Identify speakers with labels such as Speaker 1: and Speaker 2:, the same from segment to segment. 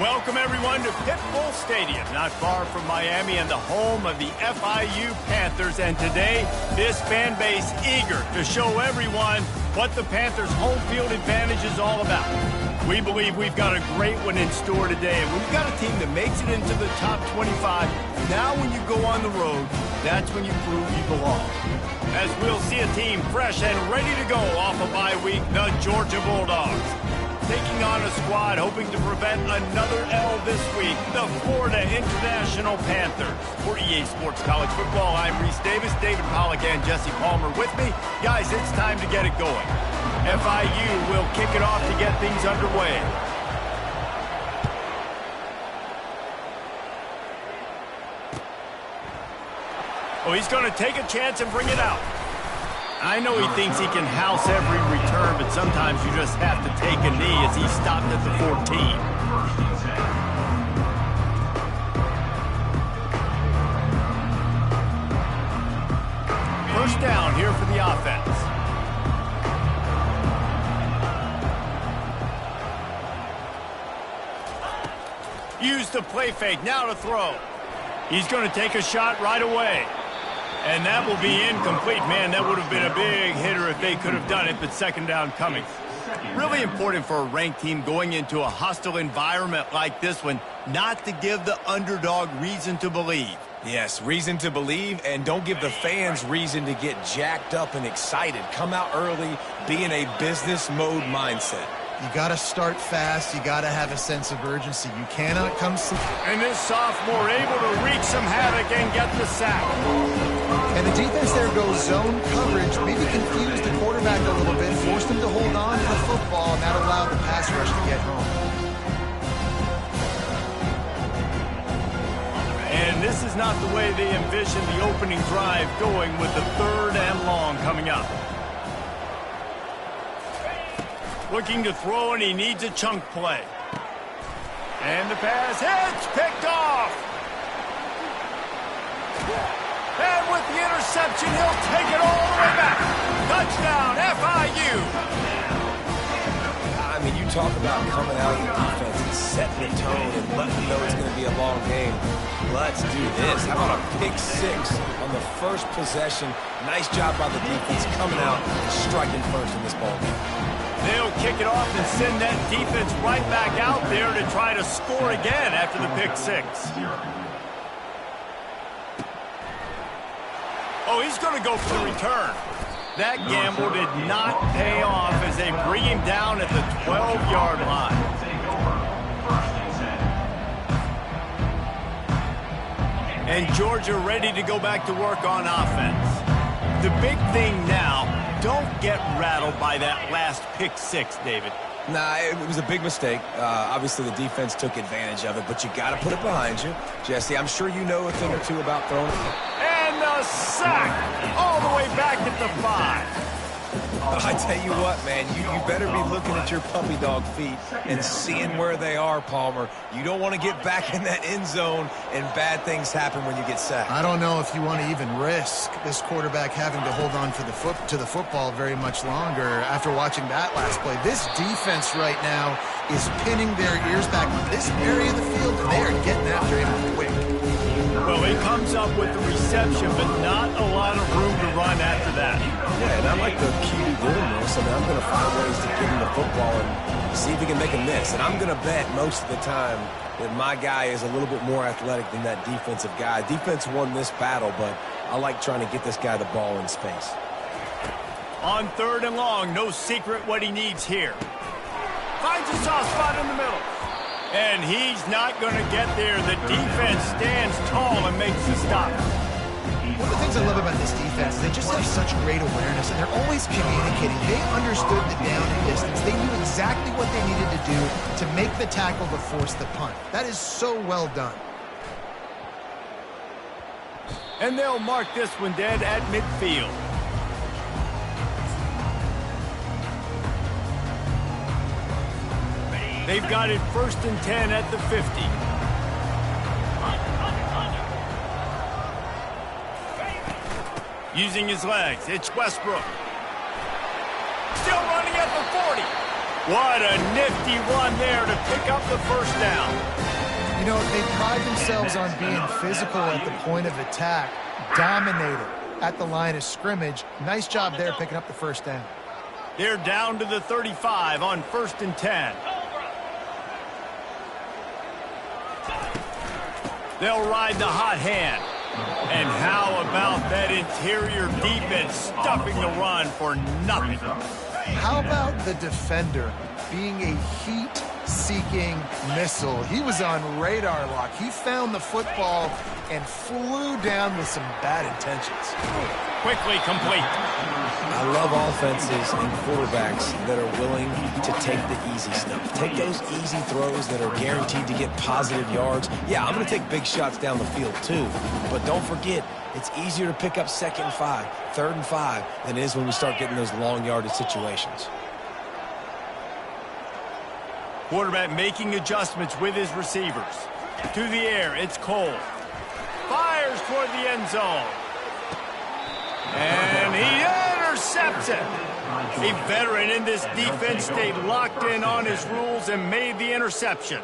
Speaker 1: Welcome, everyone, to Pitbull Stadium, not far from Miami and the home of the FIU Panthers. And today, this fan base eager to show everyone what the Panthers' home field advantage is all about. We believe we've got a great one in store today, and we've got a team that makes it into the top 25. Now when you go on the road, that's when you prove you belong. As we'll see a team fresh and ready to go off a bye week, the Georgia Bulldogs. Taking on a squad hoping to prevent another L this week, the Florida International Panthers. For EA Sports College Football, I'm Reese Davis, David Pollack, and Jesse Palmer with me. Guys, it's time to get it going. FIU will kick it off to get things underway. Oh, he's going to take a chance and bring it out. I know he thinks he can house every return, but sometimes you just have to take a knee as he stopped at the 14. First down here for the offense. Use the play fake, now to throw. He's going to take a shot right away. And that will be incomplete. Man, that would have been a big hitter if they could have done it, but second down coming. Really important for a ranked team going into a hostile environment like this one, not to give the underdog reason to believe.
Speaker 2: Yes, reason to believe, and don't give the fans reason to get jacked up and excited. Come out early, be in a business mode mindset.
Speaker 3: You got to start fast. You got to have a sense of urgency. You cannot come...
Speaker 1: And this sophomore able to wreak some havoc and get the sack.
Speaker 3: And the defense there goes zone coverage, maybe confused the quarterback a little bit, forced him to hold on to the football, and that allowed the pass rush to get home.
Speaker 1: And this is not the way they envisioned the opening drive going, with the 3rd and long coming up. Looking to throw, and he needs a chunk play. And the pass hits, picked off. And with the interception, he'll take it all the way back. Touchdown, FIU.
Speaker 2: I mean, you talk about coming out of the defense and setting the tone and letting them know it's going to be a long game. Let's do this. How about a pick 6 on the first possession? Nice job by the defense coming out and striking first in this ball game.
Speaker 1: They'll kick it off and send that defense right back out there to try to score again after the pick 6. Oh, he's going to go for the return. That gamble did not pay off as they bring him down at the 12-yard line. And Georgia ready to go back to work on offense. The big thing now, don't get rattled by that last pick 6, David.
Speaker 2: Nah, it was a big mistake. Obviously, the defense took advantage of it, but you got to put it behind you. Jesse, I'm sure you know a thing or two about throwing.
Speaker 1: And the sack all the way back at the 5.
Speaker 2: I tell you what, man, you better be looking at your puppy dog feet and seeing where they are, Palmer. You don't want to get back in that end zone and bad things happen when you get sacked.
Speaker 3: I don't know if you want to even risk this quarterback having to hold on to the football very much longer after watching that last play. This defense right now is pinning their ears back on this area of the field, and they are getting after him quick.
Speaker 1: Well, he comes up with the reception, but not a lot of room to run after that.
Speaker 2: Yeah, and I like the QB doing this. I mean, I'm going to find ways to give him the football and see if he can make a miss. And I'm going to bet most of the time that my guy is a little bit more athletic than that defensive guy. Defense won this battle, but I like trying to get this guy the ball in space.
Speaker 1: On 3rd and long, no secret what he needs here. Finds a soft spot in the middle. And he's not going to get there. The defense stands tall and makes the stop.
Speaker 3: One of the things I love about this defense is they just have such great awareness, and they're always communicating. They understood the down and distance. They knew exactly what they needed to do to make the tackle to force the punt. That is so well done.
Speaker 1: And they'll mark this one dead at midfield. They've got it 1st and 10 at the 50. Using his legs, it's Westbrook. Still running at the 40. What a nifty run there to pick up the first down.
Speaker 3: You know, they pride themselves on being physical at the point of attack, dominated at the line of scrimmage. Nice job there picking up the first down.
Speaker 1: They're down to the 35 on 1st and 10. They'll ride the hot hand. And how about that interior defense stuffing the run for nothing?
Speaker 3: How about the defender being a heat-seeking missile? He was on radar lock. He found the football and flew down with some bad intentions.
Speaker 1: Quickly complete.
Speaker 2: I love offenses and quarterbacks that are willing to take the easy stuff. Take those easy throws that are guaranteed to get positive yards. Yeah, I'm going to take big shots down the field too. But don't forget, it's easier to pick up 2nd and 5, 3rd and 5 than it is when we start getting those long yardage situations.
Speaker 1: Quarterback making adjustments with his receivers. To the air, it's Cole. Fires toward the end zone. And he intercepts it. A veteran in this defense stayed locked in on his rules and made the interception.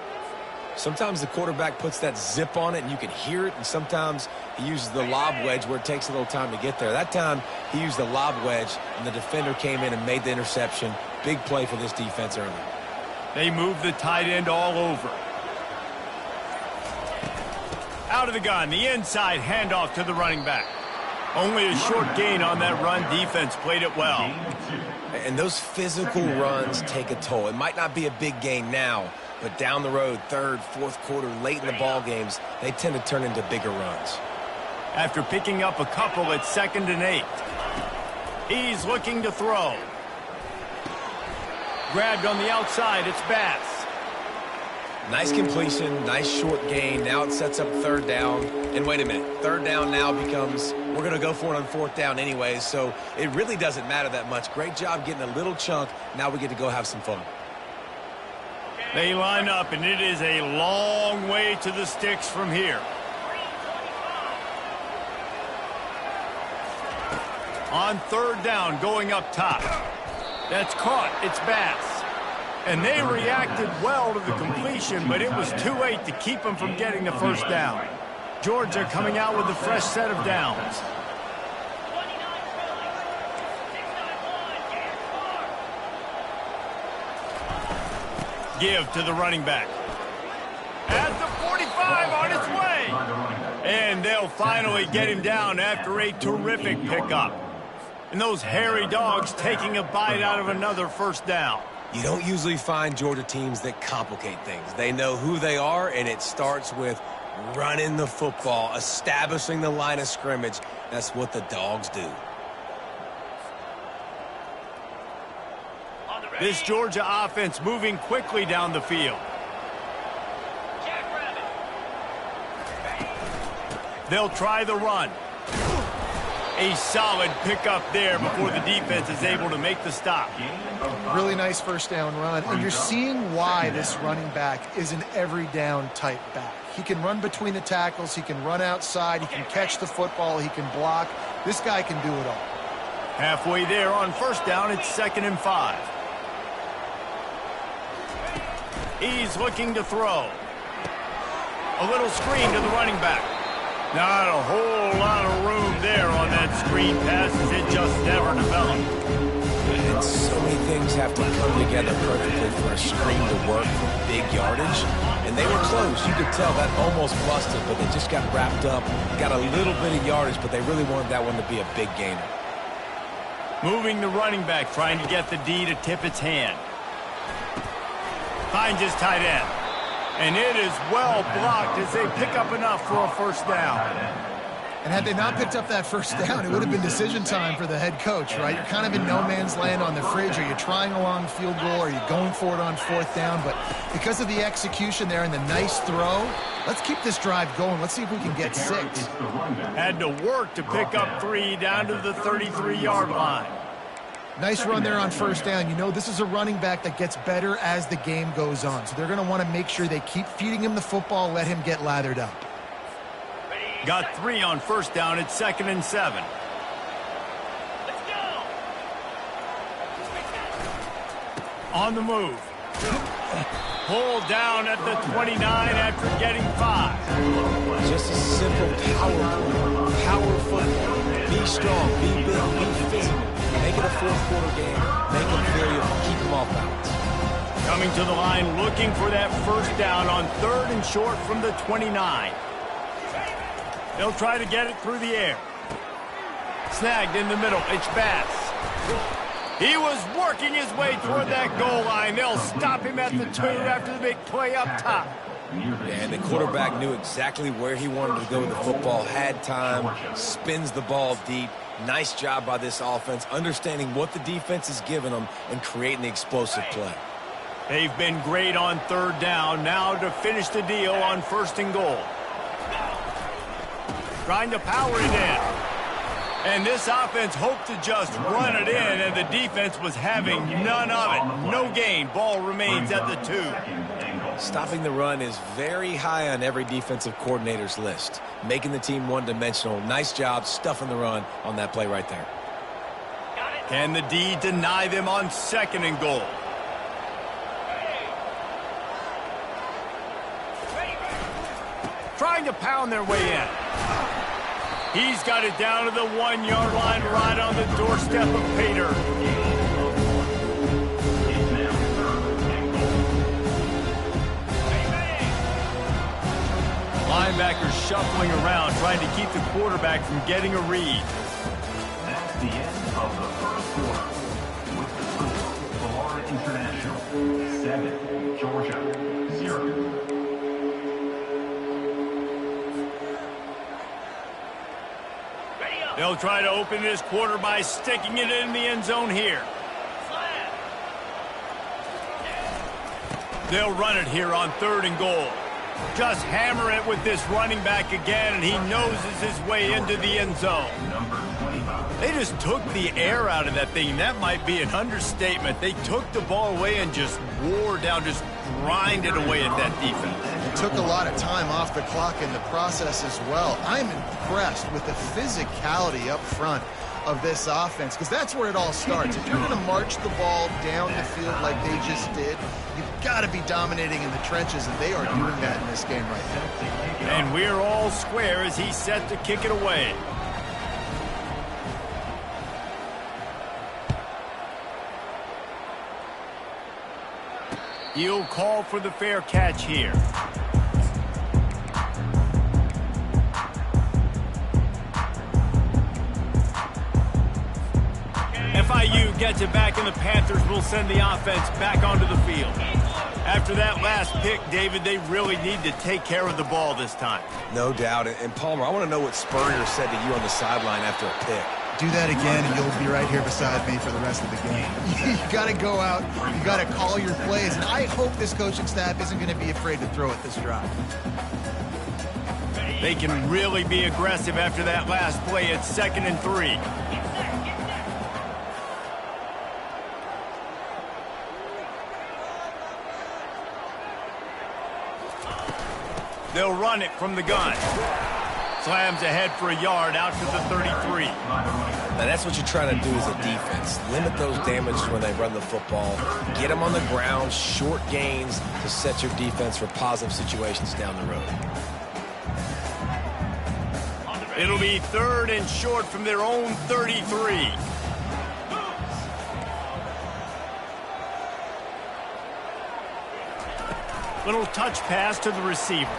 Speaker 2: Sometimes the quarterback puts that zip on it and you can hear it, and sometimes he uses the lob wedge where it takes a little time to get there. That time he used the lob wedge and the defender came in and made the interception. Big play for this defense early.
Speaker 1: They move the tight end all over. Out of the gun, the inside handoff to the running back. Only a short gain on that run. Defense played it well.
Speaker 2: And those physical runs take a toll. It might not be a big gain now, but down the road, 3rd, 4th quarter, late in the ball games, they tend to turn into bigger runs.
Speaker 1: After picking up a couple at 2nd and 8. He's looking to throw. Grabbed on the outside, it's Bass.
Speaker 2: Nice completion, nice short gain. Now it sets up 3rd down. And wait a minute, 3rd down now becomes, we're going to go for it on 4th down anyways, so it really doesn't matter that much. Great job getting a little chunk. Now we get to go have some fun.
Speaker 1: They line up, and it is a long way to the sticks from here. On 3rd down, going up top. That's caught. It's Bass. And they reacted well to the completion, but it was too late to keep them from getting the first down. Georgia coming out with a fresh set of downs. Give to the running back. At the 45 on its way. And they'll finally get him down after a terrific pickup. And those hairy dogs taking a bite out of another first down.
Speaker 2: You don't usually find Georgia teams that complicate things. They know who they are, and it starts with running the football, establishing the line of scrimmage. That's what the Dogs do.
Speaker 1: This Georgia offense moving quickly down the field. They'll try the run. A solid pickup there before the defense is able to make the stop.
Speaker 3: Really nice first down run, and you're seeing why this running back is an every down type back. He can run between the tackles, he can run outside, he can catch the football, he can block. This guy can do it all.
Speaker 1: Halfway there on 1st down, it's 2nd and 5. He's looking to throw. A little screen to the running back. Not a whole lot of room there on that screen pass as it just never developed.
Speaker 2: And so many things have to come together perfectly for a screen to work for big yardage. And they were close. You could tell that almost busted, but they just got wrapped up, got a little bit of yardage, but they really wanted that one to be a big gainer.
Speaker 1: Moving the running back, trying to get the D to tip its hand. Finds his tight end. And it is well blocked as they pick up enough for a first down.
Speaker 3: And had they not picked up that first down, it would have been decision time for the head coach, right? You're kind of in no man's land on the fridge. Are you trying a long field goal? Are you going for it on 4th down? But because of the execution there and the nice throw, let's keep this drive going. Let's see if we can get 6.
Speaker 1: Had to work to pick up 3 down to the 33-yard line.
Speaker 3: Nice run there on 1st down. You know this is a running back that gets better as the game goes on. So they're going to want to make sure they keep feeding him the football, let him get lathered up.
Speaker 1: Got 3 on 1st down at 2nd and 7. On the move. Pulled down at the 29 after getting 5.
Speaker 2: Just a simple power football. Be strong, be big, be physical. Make it a fourth-quarter game. Make them feel you, keep them off balance.
Speaker 1: Coming to the line, looking for that first down on 3rd and short from the 29. They'll try to get it through the air. Snagged in the middle. It's Bass. He was working his way toward that goal line. They'll stop him at the 2 after the big play up top.
Speaker 2: Yeah, and the quarterback knew exactly where he wanted to go with the football, had time, spins the ball deep. Nice job by this offense, understanding what the defense is giving them and creating the explosive play.
Speaker 1: They've been great on 3rd down. Now to finish the deal on 1st and goal. Trying to power it in. And this offense hoped to just run it in, and the defense was having none of it. No gain. Ball remains at the 2.
Speaker 2: Stopping the run is very high on every defensive coordinator's list. Making the team one-dimensional. Nice job stuffing the run on that play right there.
Speaker 1: Can the D deny them on 2nd and goal? Trying to pound their way in. He's got it down to the 1-yard line right on the doorstep of Pater. Linebackers shuffling around, trying to keep the quarterback from getting a read.
Speaker 4: That's the end of the first quarter. With the score, Florida International 7, Georgia 0.
Speaker 1: They'll try to open this quarter by sticking it in the end zone here. They'll run it here on 3rd and goal. Just hammer it with this running back again, and he noses his way into the end zone. They just took the air out of that thing. That might be an understatement. They took the ball away and just wore down, just grinded away at that defense.
Speaker 3: It took a lot of time off the clock in the process as well. I'm impressed with the physicality up front of this offense, because that's where it all starts. If you're going to march the ball down the field like they just did, you've got to be dominating in the trenches, and they are doing that in this game right now.
Speaker 1: And we're all square as he's set to kick it away. He'll call for the fair catch here. FIU gets it back, and the Panthers will send the offense back onto the field. After that last pick, David, they really need to take care of the ball this time.
Speaker 2: No doubt. And Palmer, I want to know what Spurrier said to you on the sideline after a pick.
Speaker 3: Do that again, and you'll be right here beside me for the rest of the game. You got to go out. You got to call your plays. And I hope this coaching staff isn't going to be afraid to throw it this drive.
Speaker 1: They can really be aggressive after that last play. It's 2nd and 3. They'll run it from the gun. Slams ahead for a yard out to the 33.
Speaker 2: Now that's what you're trying to do as a defense. Limit those damages when they run the football. Get them on the ground, short gains to set your defense for positive situations down the road.
Speaker 1: It'll be 3rd and short from their own 33. Little touch pass to the receiver.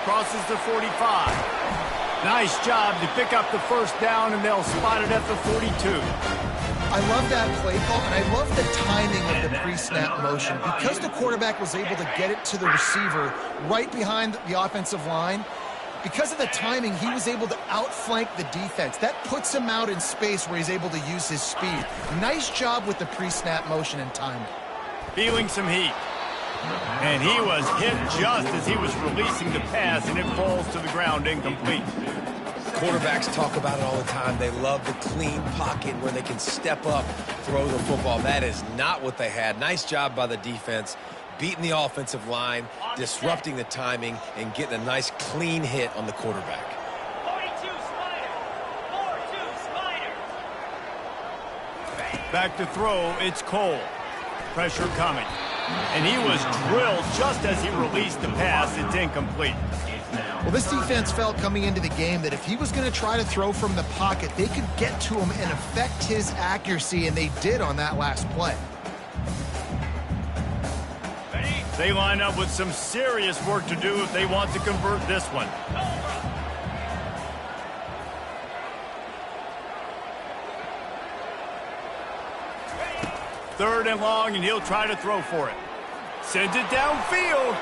Speaker 1: Crosses the 45. Nice job to pick up the first down, and they'll spot it at the 42.
Speaker 3: I love that play call, and I love the timing of the pre-snap motion. Because the quarterback was able to get it to the receiver right behind the offensive line, because of the timing, he was able to outflank the defense. That puts him out in space where he's able to use his speed. Nice job with the pre-snap motion and timing.
Speaker 1: Feeling some heat. And he was hit just as he was releasing the pass, and it falls to the ground incomplete.
Speaker 2: Quarterbacks talk about it all the time. They love the clean pocket where they can step up, throw the football. That is not what they had. Nice job by the defense, beating the offensive line, disrupting the timing, and getting a nice clean hit on the quarterback.
Speaker 4: 42 Spider. 4-2 Spider.
Speaker 1: Back to throw, it's Cole. Pressure coming. And he was drilled just as he released the pass. It's incomplete.
Speaker 3: Well, this defense felt coming into the game that if he was going to try to throw from the pocket, they could get to him and affect his accuracy, and they did on that last play.
Speaker 1: They line up with some serious work to do if they want to convert this one. Third and long, and he'll try to throw for it. Sends it downfield.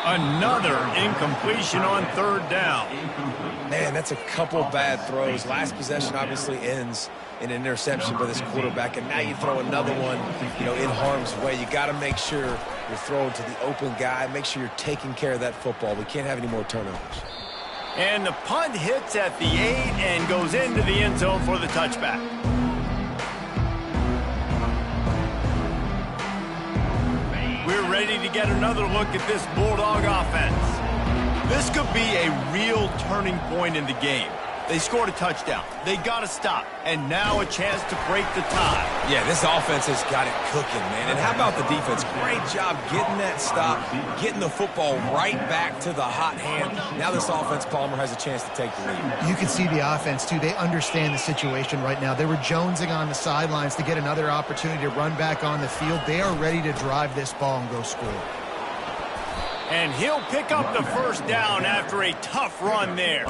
Speaker 1: Another incompletion on third down.
Speaker 2: Man, that's a couple bad throws. Last possession obviously ends in an interception for this quarterback, and now you throw another one, in harm's way. You got to make sure you're throwing to the open guy. Make sure you're taking care of that football. We can't have any more turnovers.
Speaker 1: And the punt hits at the 8 and goes into the end zone for the touchback. We're ready to get another look at this Bulldog offense. This could be a real turning point in the game. They scored a touchdown. They got to stop. And now a chance to break the tie.
Speaker 2: Yeah, this offense has got it cooking, man. And how about the defense? Great job getting that stop, getting the football right back to the hot hand. Now this offense, Palmer, has a chance to take the lead.
Speaker 3: You can see the offense, too. They understand the situation right now. They were jonesing on the sidelines to get another opportunity to run back on the field. They are ready to drive this ball and go score.
Speaker 1: And he'll pick up the first down after a tough run there.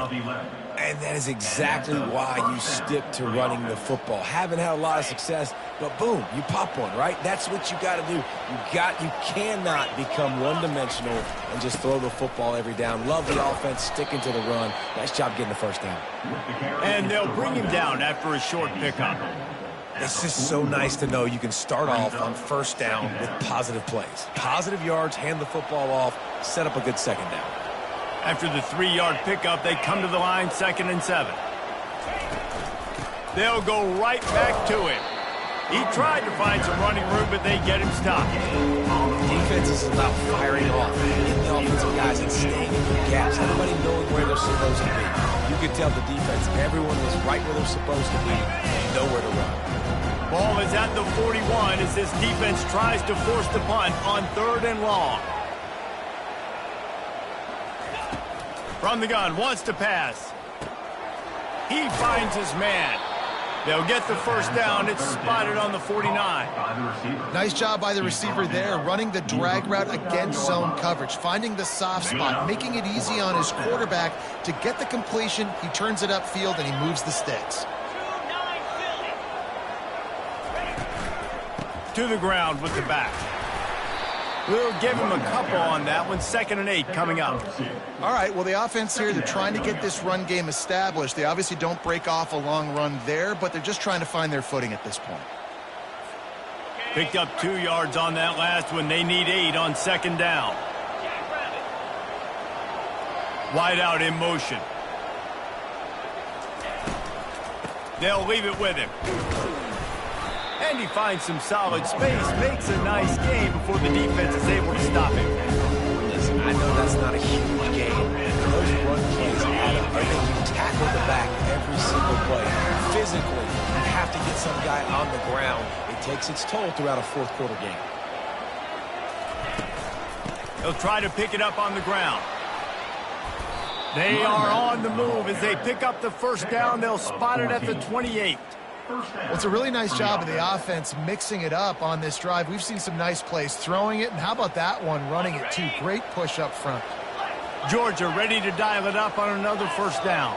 Speaker 2: And that is exactly why you stick to running the football. Haven't had a lot of success, but boom, you pop one, right? That's what you got to do. You cannot become one-dimensional and just throw the football every down. Love the offense, sticking to the run. Nice job getting the first down.
Speaker 1: And they'll bring him down after a short pickup.
Speaker 2: It's just so nice to know you can start off on first down with positive plays. Positive yards, hand the football off, set up a good second down.
Speaker 1: After the 3-yard pickup, they come to the line, 2nd and 7. They'll go right back to him. He tried to find some running room, but they get him stopped.
Speaker 2: Defense is about firing off, getting the offensive guys and staying in the gaps, everybody knowing where they're supposed to be. You could tell the defense, everyone was right where they're supposed to be, nowhere to run.
Speaker 1: Ball is at the 41 as this defense tries to force the punt on 3rd and long. From the gun, wants to pass. He finds his man. They'll get the first down. It's spotted on the 49.
Speaker 3: Nice job by the receiver there, running the drag route against zone coverage, finding the soft spot, making it easy on his quarterback to get the completion. He turns it upfield, and he moves the sticks.
Speaker 1: To the ground with the back. We'll give him a couple on that one. 2nd and 8 coming up.
Speaker 3: All right, well, the offense here, they're trying to get this run game established. They obviously don't break off a long run there, but they're just trying to find their footing at this point.
Speaker 1: Picked up 2 yards on that last one. They need 8 on 2nd down. Wide out in motion. They'll leave it with him. And he finds some solid space, makes a nice game before the defense is able to stop him.
Speaker 2: Listen, I know that's not a huge game. Those run plays add up. I think you tackle the back every single play. Physically, you have to get some guy on the ground. It takes its toll throughout a fourth quarter game.
Speaker 1: They'll try to pick it up on the ground. They are on the move as they pick up the first down. They'll spot it at the 28.
Speaker 3: Well, it's a really nice job of the offense mixing it up on this drive. We've seen some nice plays throwing it, and how about that one running it too? Great push up front.
Speaker 1: Georgia ready to dial it up on another first down.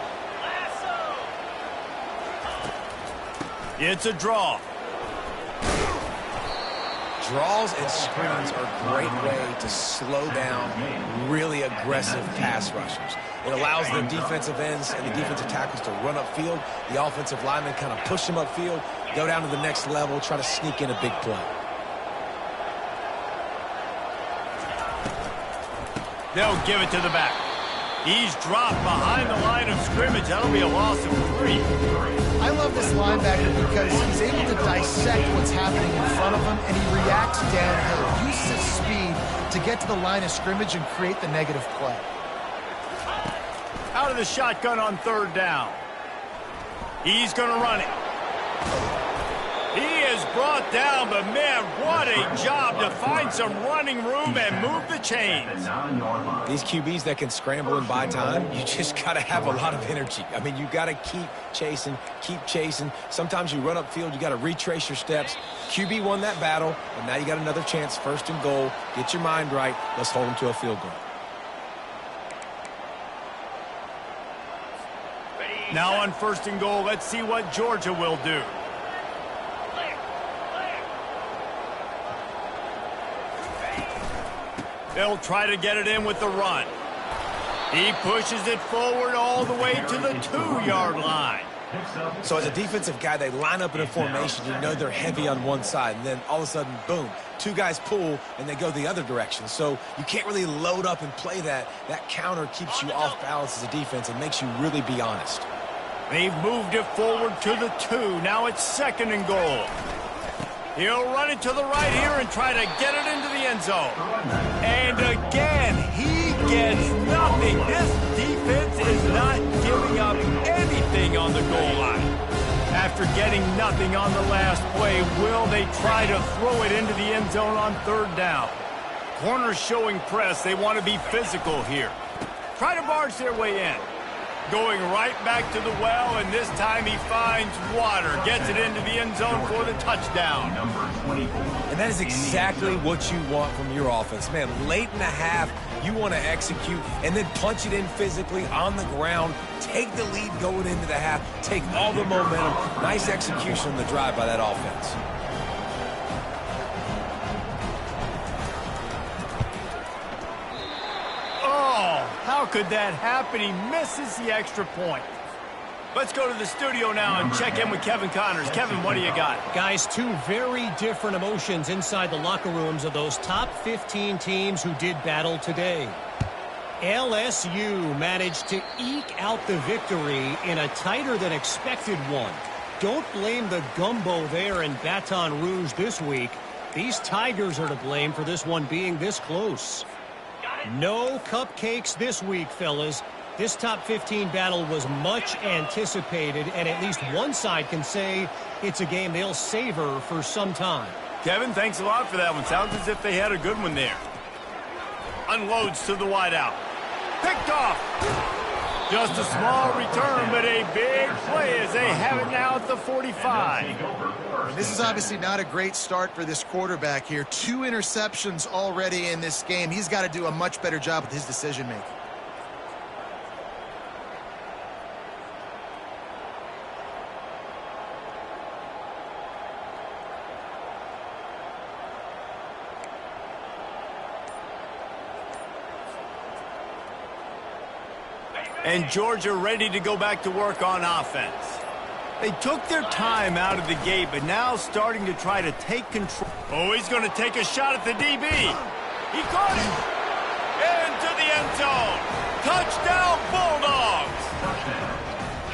Speaker 1: It's a draw.
Speaker 2: Draws and screens are a great way to slow down really aggressive pass rushers. It allows the defensive ends and the defensive tackles to run upfield. The offensive linemen kind of push them upfield, go down to the next level, try to sneak in a big play.
Speaker 1: They'll give it to the back. He's dropped behind the line of scrimmage. That'll be a loss of 3.
Speaker 3: I love this linebacker because he's able to dissect what's happening in front of him, and he reacts downhill, uses his speed to get to the line of scrimmage and create the negative play.
Speaker 1: Out of the shotgun on 3rd down. He's going to run it. He is brought down, but man, what a job to find some running room and move the chains.
Speaker 2: These QBs that can scramble and buy time, you just got to have a lot of energy. I mean, you got to keep chasing, keep chasing. Sometimes you run upfield, you got to retrace your steps. QB won that battle, and now you got another chance, 1st and goal. Get your mind right. Let's hold them to a field goal.
Speaker 1: Now on 1st and goal, let's see what Georgia will do. They'll try to get it in with the run. He pushes it forward all the way to the 2-yard line.
Speaker 2: So as a defensive guy, they line up in a formation. You know they're heavy on one side, and then all of a sudden, boom, 2 guys pull, and they go the other direction. So you can't really load up and play that. That counter keeps you off balance as a defense and makes you really be honest.
Speaker 1: They've moved it forward to the 2. Now it's 2nd and goal. He'll run it to the right here and try to get it into the end zone. And again, he gets nothing. This defense is not giving up anything on the goal line. After getting nothing on the last play, will they try to throw it into the end zone on 3rd down? Corners showing press. They want to be physical here. Try to barge their way in. Going right back to the well, and this time he finds water. Gets it into the end zone for the touchdown.
Speaker 2: And that is exactly what you want from your offense. Man, late in the half, you want to execute and then punch it in physically on the ground. Take the lead going into the half. Take all the momentum. Nice execution on the drive by that offense.
Speaker 1: How could that happen? He misses the extra point. Let's go to the studio now and check in with Kevin Connors. Kevin, what do you got?
Speaker 5: Guys, 2 very different emotions inside the locker rooms of those top 15 teams who did battle today. LSU managed to eke out the victory in a tighter than expected one. Don't blame the gumbo there in Baton Rouge this week. These Tigers are to blame for this one being this close. No cupcakes this week, fellas. This top 15 battle was much anticipated, and at least one side can say it's a game they'll savor for some time.
Speaker 1: Kevin, thanks a lot for that one. Sounds as if they had a good one there. Unloads to the wideout. Picked off. Just a small return, but a big play as they have it now at the 45.
Speaker 3: This is obviously not a great start for this quarterback here. 2 interceptions already in this game. He's got to do a much better job with his decision-making.
Speaker 1: And Georgia ready to go back to work on offense. They took their time out of the gate, but now starting to try to take control. Oh, he's going to take a shot at the DB. He caught it. Into the end zone. Touchdown, Bulldogs.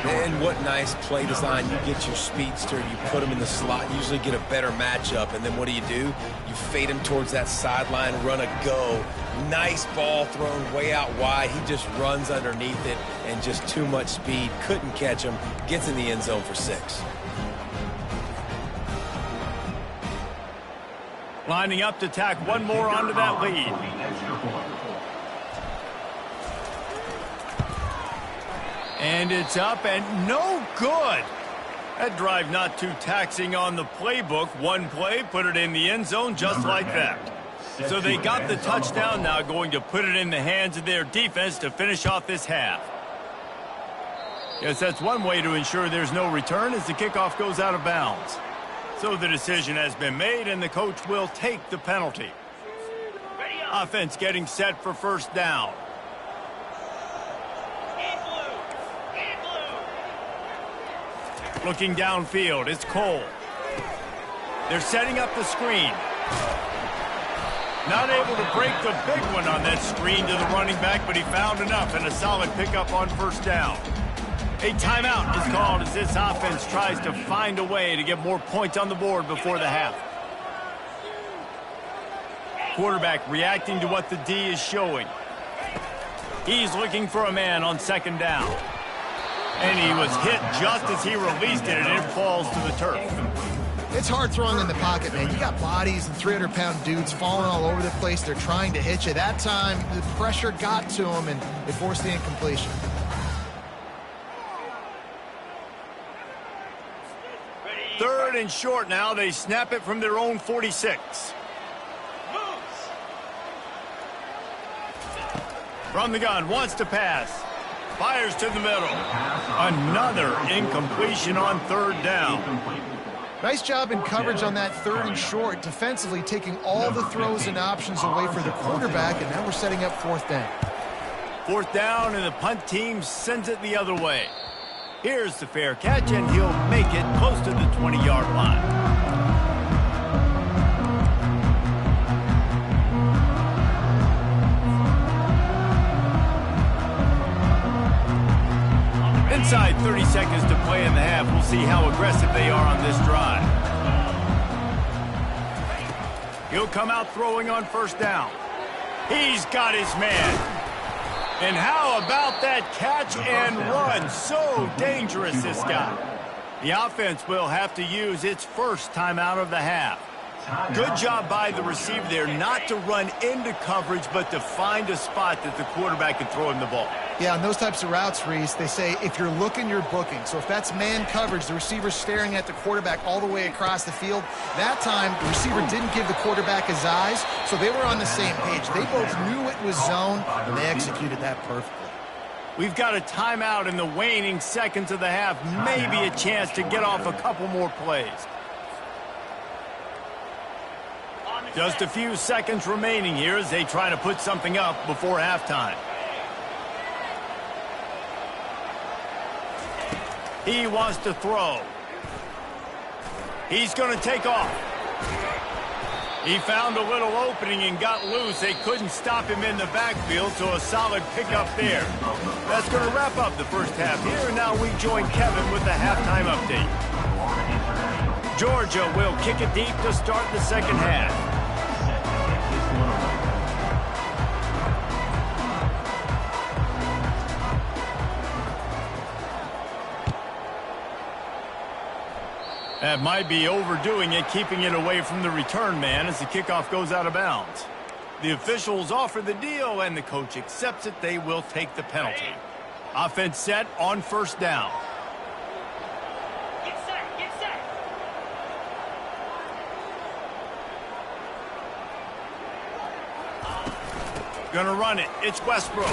Speaker 2: Man, what nice play design. You get your speedster, you put him in the slot, usually get a better matchup, and then what do? You fade him towards that sideline, run a go. Nice ball thrown way out wide. He just runs underneath it, and just too much speed. Couldn't catch him. Gets in the end zone for 6.
Speaker 1: Lining up to tack one more onto that lead. And it's up and no good. That drive not too taxing on the playbook. One play, put it in the end zone just like that. So they got the touchdown, now going to put it in the hands of their defense to finish off this half. Yes, that's one way to ensure there's no return as the kickoff goes out of bounds. So the decision has been made and the coach will take the penalty. Offense getting set for 1st down. Looking downfield, it's Cole. They're setting up the screen. Not able to break the big one on that screen to the running back, but he found enough and a solid pickup on 1st down. A timeout is called as this offense tries to find a way to get more points on the board before the half. Quarterback reacting to what the D is showing. He's looking for a man on 2nd down. And he was hit just as he released it, and it falls to the turf.
Speaker 3: It's hard throwing in the pocket, man. You got bodies and 300-pound dudes falling all over the place. They're trying to hit you. That time, the pressure got to them, and it forced the incompletion.
Speaker 1: Third and short now. They snap it from their own 46. From the gun, wants to pass. Fires to the middle. Another incompletion on third down.
Speaker 3: Nice job in coverage on that third and short, defensively taking all the throws and options away for the quarterback, and now we're setting up fourth down.
Speaker 1: Fourth down, and the punt team sends it the other way. Here's the fair catch, and he'll make it close to the 20-yard line. Inside 30 seconds to play in the half. We'll see how aggressive they are on this drive. He'll come out throwing on first down. He's got his man. And how about that catch and run? So dangerous, this guy. The offense will have to use its first timeout of the half. Good job by the receiver there not to run into coverage, but to find a spot that the quarterback can throw him the ball.
Speaker 3: Yeah, on those types of routes, Reese, they say if you're looking, you're booking. So if that's man coverage, the receiver's staring at the quarterback all the way across the field. That time, the receiver didn't give the quarterback his eyes, so they were on the same page. They both knew it was zone, and they executed that perfectly.
Speaker 1: We've got a timeout in the waning seconds of the half. Maybe a chance to get off a couple more plays. Just a few seconds remaining here as they try to put something up before halftime. He wants to throw. He's going to take off. He found a little opening and got loose. They couldn't stop him in the backfield, so a solid pickup there. That's going to wrap up the first half here, and now we join Kevin with the halftime update. Georgia will kick it deep to start the second half. That might be overdoing it, keeping it away from the return man as the kickoff goes out of bounds. The officials offer the deal, and the coach accepts it. They will take the penalty. Offense set on first down.
Speaker 6: Get set, get set.
Speaker 1: Gonna run it. It's Westbrook.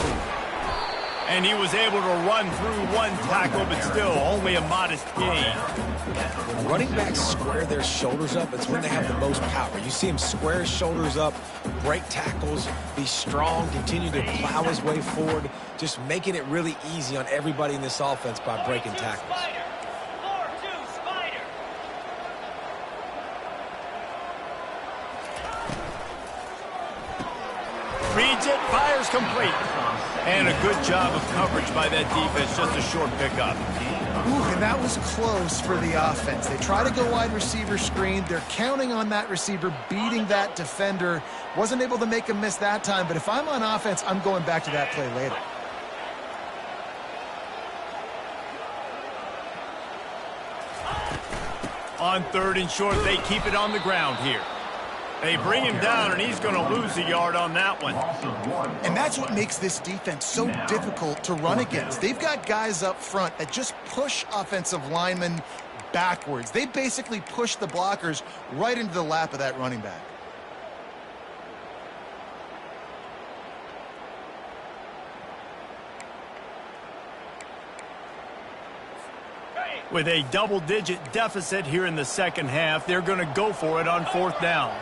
Speaker 1: And he was able to run through one tackle, but still only a modest gain.
Speaker 2: When running backs square their shoulders up, it's when they have the most power. You see him square his shoulders up, break tackles, be strong, continue to plow his way forward, just making it really easy on everybody in this offense by breaking tackles.
Speaker 6: 4-2 Spider.
Speaker 1: Reads it, fires complete. And a good job of coverage by that defense, just a short pickup.
Speaker 3: Ooh, and that was close for the offense. They try to go wide receiver screen. They're counting on that receiver beating that defender. Wasn't able to make a miss that time, but if I'm on offense, I'm going back to that play later.
Speaker 1: On third and short, they keep it on the ground here. They bring him down, and he's going to lose a yard on that one.
Speaker 3: And that's what makes this defense so difficult to run against. They've got guys up front that just push offensive linemen backwards. They basically push the blockers right into the lap of that running back.
Speaker 1: With a double-digit deficit here in the second half, they're going to go for it on fourth down.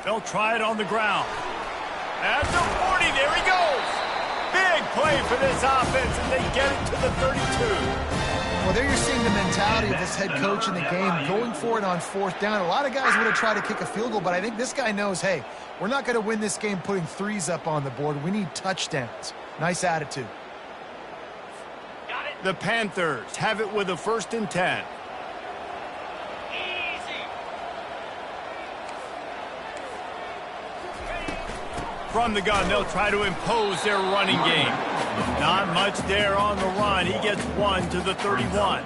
Speaker 1: They'll try it on the ground. At the 40, there he goes. Big play for this offense, and they get it to the 32.
Speaker 3: Well, there you're seeing the mentality of this head coach in the game, going for it on fourth down. A lot of guys would have tried to kick a field goal, but I think this guy knows, hey, we're not going to win this game putting threes up on the board. We need touchdowns. Nice attitude.
Speaker 1: The Panthers have it with a 1st and 10. From the gun, they'll try to impose their running game. Not much there on the run. He gets 1 to the 31.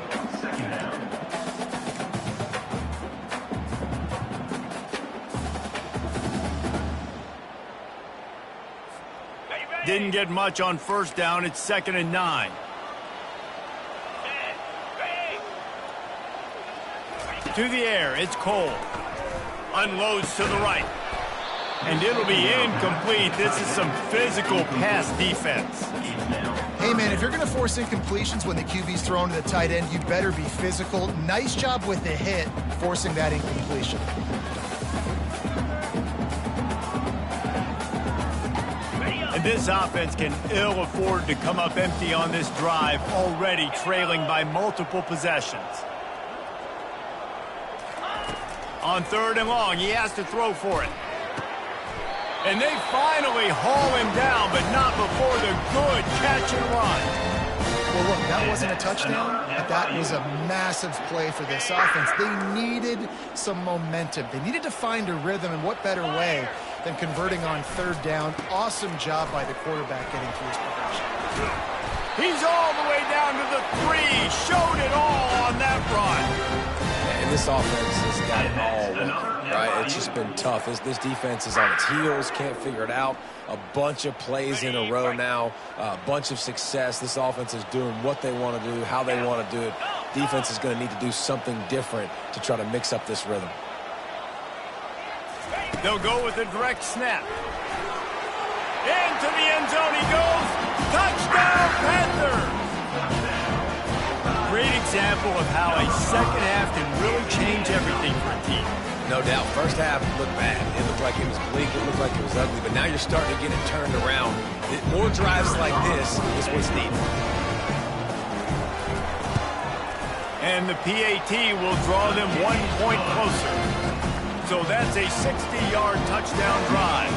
Speaker 1: Didn't get much on first down. It's 2nd and 9. To the air, it's Cole. Unloads to the right. And it'll be incomplete. This is some physical pass defense.
Speaker 3: Hey, man, if you're going to force incompletions when the QB's thrown to the tight end, you better be physical. Nice job with the hit, forcing that incompletion.
Speaker 1: And this offense can ill afford to come up empty on this drive, already trailing by multiple possessions. On 3rd and long, he has to throw for it. And they finally haul him down, but not before the good catch and run.
Speaker 3: Well, look, that wasn't a touchdown, but that was a massive play for this offense. They needed some momentum. They needed to find a rhythm, and what better way than converting on 3rd down. Awesome job by the quarterback getting through his progression.
Speaker 1: He's all the way down to the 3. Showed it all on that run.
Speaker 2: And this offense has got it all working, right? It's just been tough. This defense is on its heels, can't figure it out. A bunch of plays in a row now, a bunch of success. This offense is doing what they want to do, how they want to do it. Defense is going to need to do something different to try to mix up this rhythm.
Speaker 1: They'll go with a direct snap. Into the end zone he goes. Touchdown, Panthers! Great example of how a second half can really change everything for a team.
Speaker 2: No doubt. First half looked bad. It looked like it was bleak. It looked like it was ugly. But now you're starting to get it turned around. More drives like this is what's needed.
Speaker 1: And the PAT will draw them 1 point closer. So that's a 60-yard touchdown drive.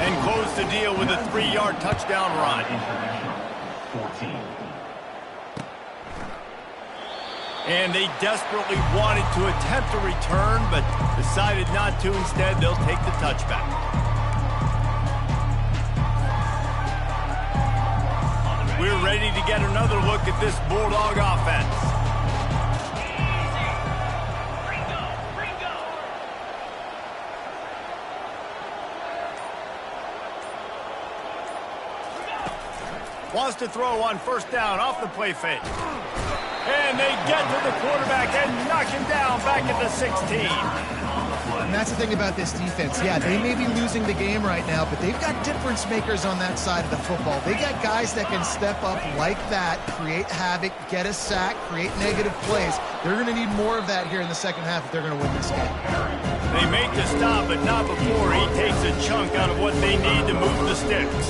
Speaker 1: And close the deal with a 3-yard touchdown run.
Speaker 4: 14.
Speaker 1: And they desperately wanted to attempt a return, but decided not to. Instead, they'll take the touchback. We're ready to get another look at this Bulldog offense. Wants to throw on 1st down off the play fake. And they get to the quarterback and knock him down back at the 16.
Speaker 3: And that's the thing about this defense. Yeah, they may be losing the game right now, but they've got difference makers on that side of the football. They got guys that can step up like that, create havoc, get a sack, create negative plays. They're going to need more of that here in the second half if they're going to win this game.
Speaker 1: They make the stop, but not before he takes a chunk out of what they need to move the sticks.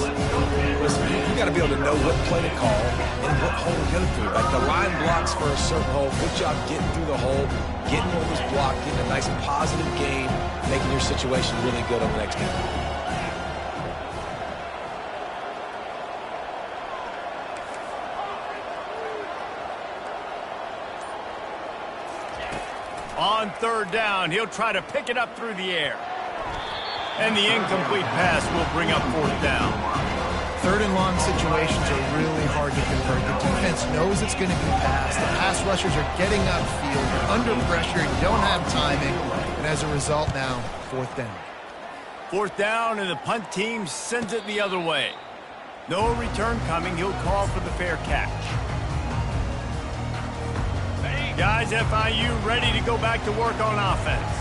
Speaker 2: Listen, you got to be able to know what play to call and what hole to go through. Like the line blocks for a certain hole. Good job getting through the hole, getting what was blocked, getting a nice positive gain, making your situation really good on the next game.
Speaker 1: On 3rd down, he'll try to pick it up through the air. And the incomplete pass will bring up 4th down.
Speaker 3: 3rd and long situations are really hard to convert. The defense knows it's going to be passed. The pass rushers are getting upfield. You're under pressure. You don't have timing. And as a result now, 4th down.
Speaker 1: 4th down, and the punt team sends it the other way. No return coming. He'll call for the fair catch. Guys, FIU ready to go back to work on offense.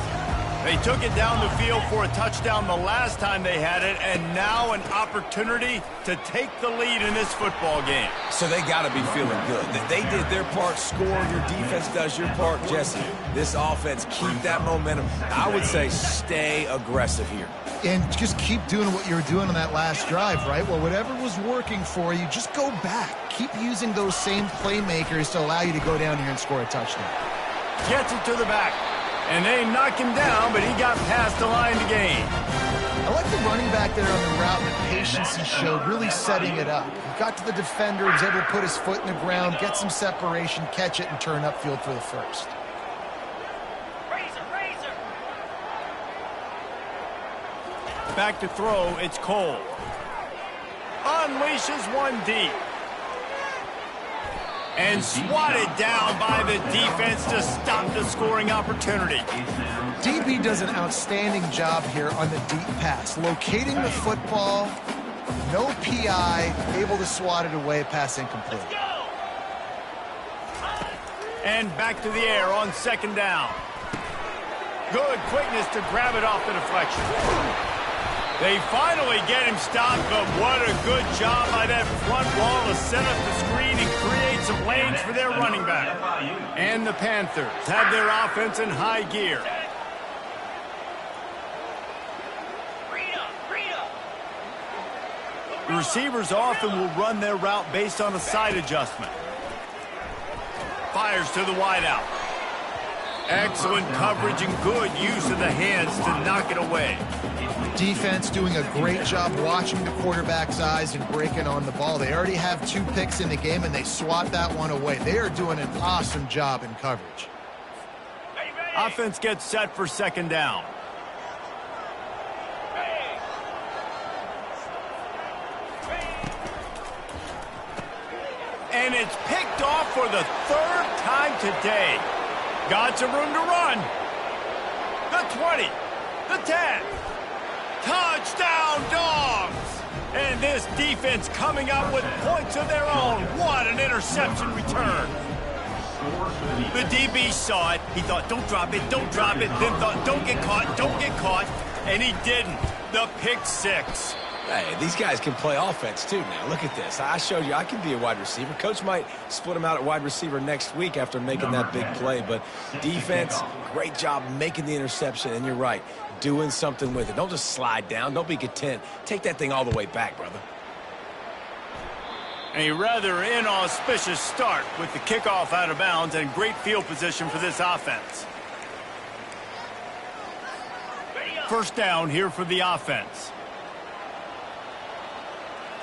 Speaker 1: They took it down the field for a touchdown the last time they had it, and now an opportunity to take the lead in this football game.
Speaker 2: So they got to be feeling good. That they did their part, score, your defense does your part. Jesse, this offense, keep that momentum. I would say stay aggressive here.
Speaker 3: And just keep doing what you were doing on that last drive, right? Well, whatever was working for you, just go back. Keep using those same playmakers to allow you to go down here and score a touchdown.
Speaker 1: Gets it to the back. And they knock him down, but he got past the line to gain.
Speaker 3: I like the running back there on the route and the patience he showed, really setting it up. He got to the defender, was able to put his foot in the ground, get some separation, catch it, and turn upfield for the first.
Speaker 1: Back to throw, it's Cole. Unleashes one deep. And swatted down by the defense to stop the scoring opportunity.
Speaker 3: DB does an outstanding job here on the deep pass. Locating the football, no PI, able to swat it away, pass incomplete.
Speaker 1: And back to the air on second down. Good quickness to grab it off the deflection. They finally get him stopped, but what a good job by that front wall to set up the screen and create some lanes for their running back. And the Panthers have their offense in high gear. The receivers often will run their route based on a side adjustment. Fires to the wideout. Excellent coverage and good use of the hands to knock it away.
Speaker 3: Defense doing a great job watching the quarterback's eyes and breaking on the ball. They already have 2 picks in the game, and they swat that one away. They are doing an awesome job in coverage.
Speaker 1: Offense gets set for second down. And it's picked off for the 3rd time today. Got some room to run. The 20, the 10. Touchdown, Dawgs! And this defense coming up with points of their own. What an interception return. The DB saw it. He thought, don't drop it, don't drop it. Then thought, don't get caught. And he didn't. The pick 6.
Speaker 2: Hey, these guys can play offense, too, now. Look at this. I showed you I can be a wide receiver. Coach might split him out at wide receiver next week after making that big play. But defense, great job making the interception. And you're right, doing something with it. Don't just slide down. Don't be content. Take that thing all the way back, brother.
Speaker 1: A rather inauspicious start with the kickoff out of bounds and great field position for this offense. First down here for the offense.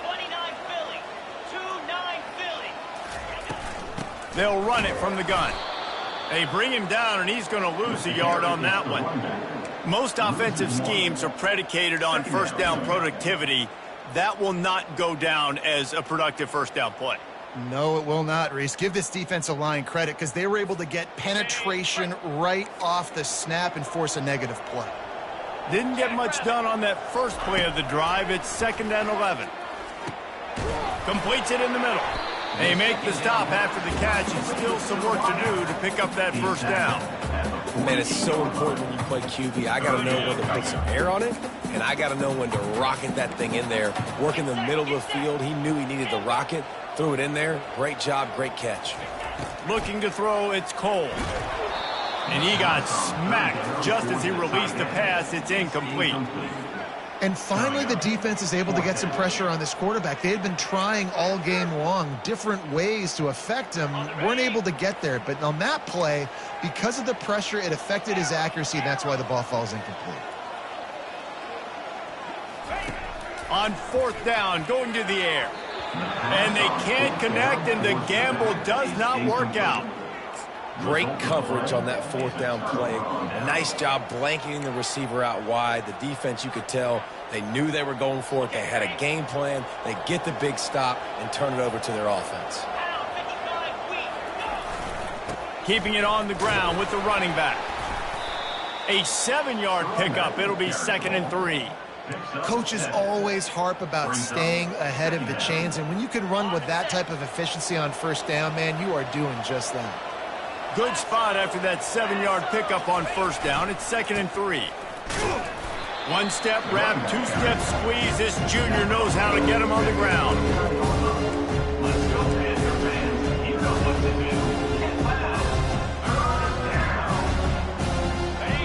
Speaker 6: 29 Philly. 2-9 Philly.
Speaker 1: They'll run it from the gun. They bring him down, and he's going to lose a yard on that one. Most offensive schemes are predicated on first down productivity. That will not go down as a productive first down play.
Speaker 3: No, it will not, Reese. Give this defensive line credit because they were able to get penetration right off the snap and force a negative play.
Speaker 1: Didn't get much done on that first play of the drive. It's 2nd and 11. Completes it in the middle. They make the stop after the catch, and still some work to do to pick up that first down.
Speaker 2: Man, it's so important when you play QB. I got to know when to put some air on it, and I got to know when to rocket that thing in there. Work in the middle of the field. He knew he needed the rocket. Threw it in there. Great job, great catch.
Speaker 1: Looking to throw, it's Cole. And he got smacked just as he released the pass. It's incomplete.
Speaker 3: And finally, the defense is able to get some pressure on this quarterback. They had been trying all game long different ways to affect him. Weren't able to get there. But on that play, because of the pressure, it affected his accuracy, and that's why the ball falls incomplete.
Speaker 1: On 4th down, going to the air. And they can't connect, and the gamble does not work out.
Speaker 2: Great coverage on that 4th down play. Nice job blanketing the receiver out wide. The defense, you could tell, they knew they were going for it. They had a game plan. They get the big stop and turn it over to their offense.
Speaker 1: Keeping it on the ground with the running back. A 7-yard pickup. It'll be 2nd and 3.
Speaker 3: Coaches always harp about staying ahead of the chains, and when you can run with that type of efficiency on first down, man, you are doing just that.
Speaker 1: Good spot after that 7-yard pickup on first down. It's 2nd and 3. 1-step wrap, 2-step squeeze. This junior knows how to get him on the ground.
Speaker 4: Let's go, Panther fans. You know what to do. Get loud.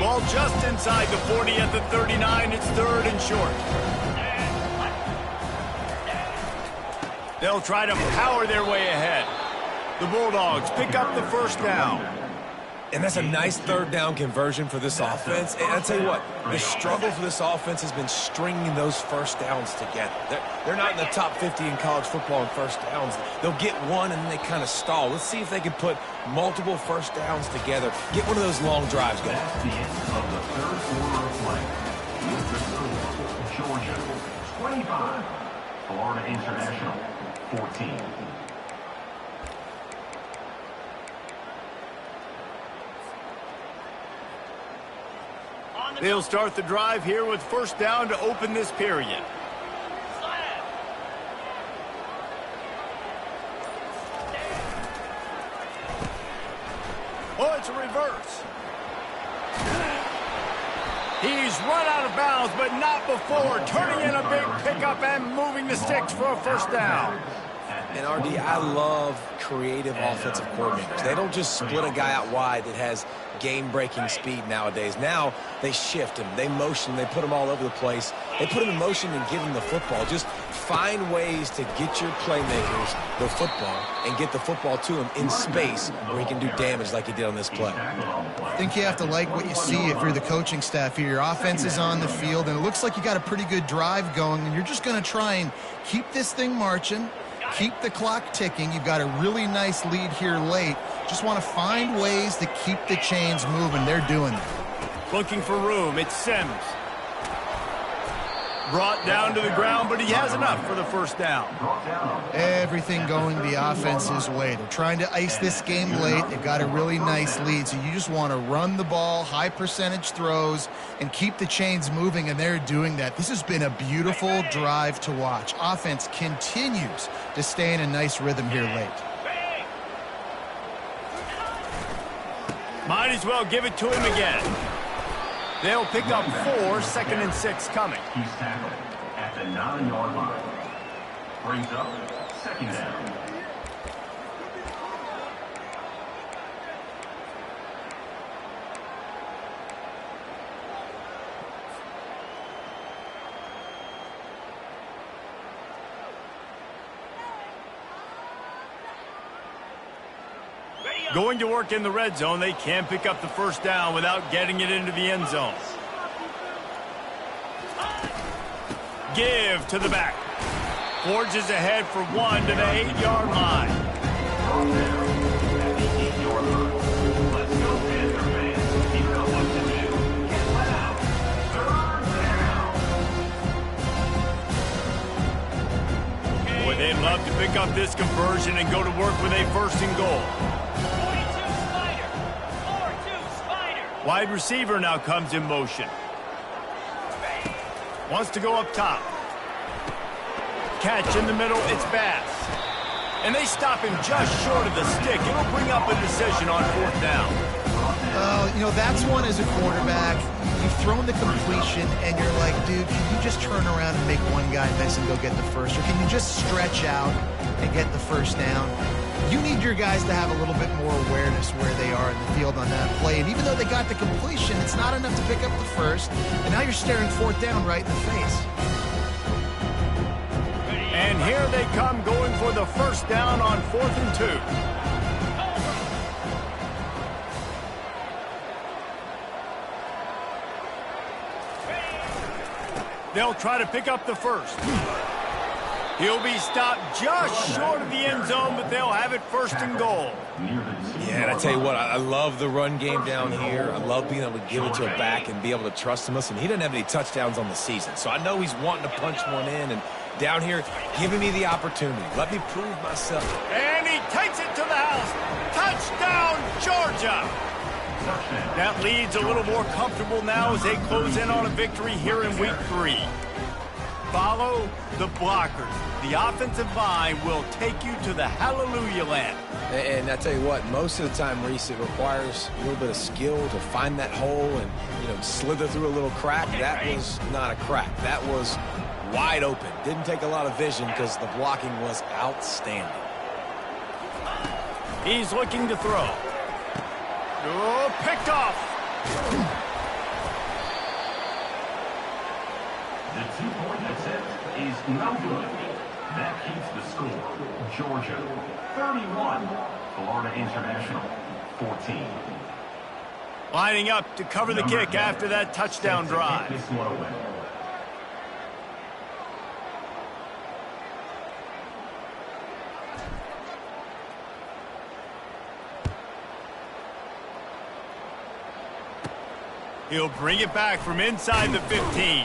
Speaker 1: Ball just inside the 40 at the 39. It's 3rd and short. They'll try to power their way ahead. The Bulldogs pick up the first down.
Speaker 2: And that's a nice 3rd down conversion for this offense. And I'll tell you what, the struggle for this offense has been stringing those first downs together. They're not in the top 50 in college football in first downs. They'll get one and then they kind of stall. Let's see if they can put multiple first downs together. Get one of those long drives going.
Speaker 4: That's the end of the 3rd quarter of play. With the score, Georgia. 25. Florida International. 14.
Speaker 1: They'll start the drive here with first down to open this period. Oh, it's a reverse. He's run out of bounds, but not before turning in a big pickup and moving the sticks for a first down.
Speaker 2: And, RD, I love creative offensive coordinators. They don't just split a guy out wide that has game-breaking speed nowadays. Now they shift him, they motion, they put him all over the place. They put him in motion and give him the football. Just find ways to get your playmakers the football and get the football to him in space where he can do damage like he did on this play.
Speaker 3: I think you have to like what you see if you're the coaching staff here. Your offense is on the field, and it looks like you got a pretty good drive going, and you're just going to try and keep this thing marching, keep the clock ticking. You've got a really nice lead here late. Just want to find ways to keep the chains moving. They're doing that.
Speaker 1: Looking for room. It's Sims. Brought down to the ground, but he has enough for the first down.
Speaker 3: Everything going the offense's way. They're trying to ice this game late. They've got a really nice lead, so you just want to run the ball, high percentage throws, and keep the chains moving, and they're doing that. This has been a beautiful drive to watch. Offense continues to stay in a nice rhythm here late.
Speaker 1: Might as well give it to him again. They'll pick up 4, 2nd and 6 coming.
Speaker 4: He's tackled at the 9-yard line. Brings up 2nd down.
Speaker 1: Going to work in the red zone. They can't pick up the first down without getting it into the end zone. Give to the back. Forges ahead for 1 to the 8-yard line.
Speaker 4: Let's go, Panther fans. You know what to do. Get loud. Third down.
Speaker 1: Boy, they'd love to pick up this conversion and go to work with a 1st and goal. Wide receiver now comes in motion. Wants to go up top. Catch in the middle, it's Bass. And they stop him just short of the stick. It'll bring up a decision on 4th down.
Speaker 3: You know, that's one as a quarterback. You've thrown the completion, and you're like, dude, can you just turn around and make one guy miss and go get the first? Or can you just stretch out and get the first down? You need your guys to have a little bit more awareness where they are in the field on that play. And even though they got the completion, it's not enough to pick up the first. And now you're staring 4th down right in the face.
Speaker 1: And here they come going for the first down on 4th and 2. They'll try to pick up the first. He'll be stopped just short of the end zone, but they'll have it 1st and goal.
Speaker 2: Yeah, and I tell you what, I love the run game down here. I love being able to give it to a back and be able to trust him. Listen, he doesn't have any touchdowns on the season, so I know he's wanting to punch one in. And down here, giving me the opportunity. Let me prove myself.
Speaker 1: And he takes it to the house. Touchdown, Georgia! That lead's a little more comfortable now as they close in on a victory here in week 3. Follow the blockers. The offensive line will take you to the hallelujah land.
Speaker 2: And I tell you what, most of the time, Reese, it requires a little bit of skill to find that hole and, slither through a little crack. That was not a crack. That was wide open. Didn't take a lot of vision because the blocking was outstanding.
Speaker 1: He's looking to throw. Oh, picked off.
Speaker 4: The 2-point attempt is no good. That keeps the score. Georgia 31, Florida International 14.
Speaker 1: Lining up to cover the kick after that touchdown drive.
Speaker 4: This one away.
Speaker 1: He'll bring it back from inside the 15.